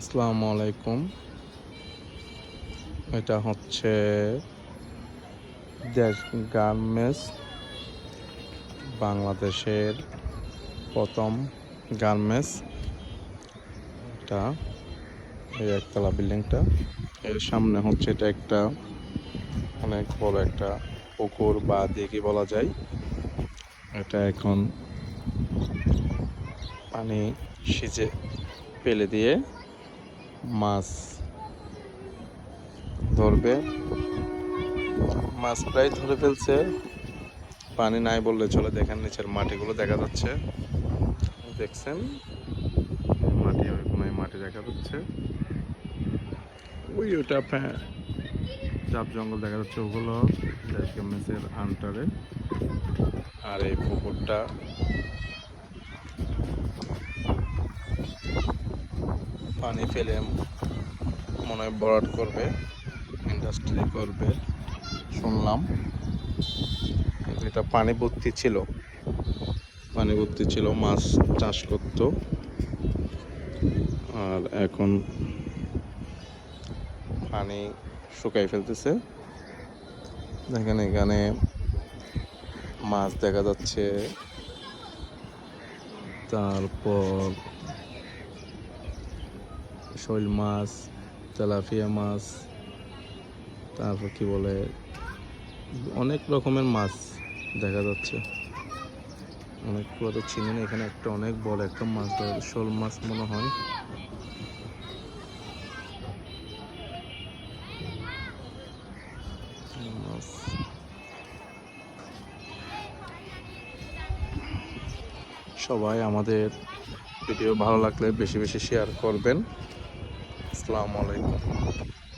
আসসালামু আলাইকুম। এটা হচ্ছে দেশ গার্মেন্টস, বাংলাদেশের প্রথম গার্মেন্টস। এটা এই একতলা বিল্ডিংটা, এর সামনে হচ্ছে এটা একটা অনেক বড় একটা পুকুর বা দিঘি বলা যায়। এটা এখন পানি সিঁচে ফেলে দিয়ে মাছ ধরবে। মাছ প্রায় ধরে ফেলছে, পানি নাই বললে চলে। দেখেন নিচের মাটিগুলো দেখা যাচ্ছে, দেখছেন মাটি, ওই কোনায় মাটি দেখা যাচ্ছে, ওই ওটা জাপ জঙ্গল দেখা যাচ্ছে, ওগুলো মেসের আন্টারে। আর এই পুকুরটা পানি ফেলে মনে হয় ভরাট করবে, ইন্ডাস্ট্রি করবে শুনলাম। এটা পানি ভর্তি ছিল, মাছ চাষ করত। আর এখন পানি শুকাই ফেলতেছে। দেখেন এখানে মাছ দেখা যাচ্ছে, তারপর শৈল মাছ, তেলাপিয়া মাছ, তারপর কি বলে অনেক রকমের মাছ দেখা যাচ্ছে। অনেক তো চিনি না। এখানে একটা অনেক বড় একটা মাছ, শোল মাছ মনে হয়। সবাই আমাদের ভিডিও ভালো লাগলে বেশি বেশি শেয়ার করবেন। আসসালামু আলাইকুম।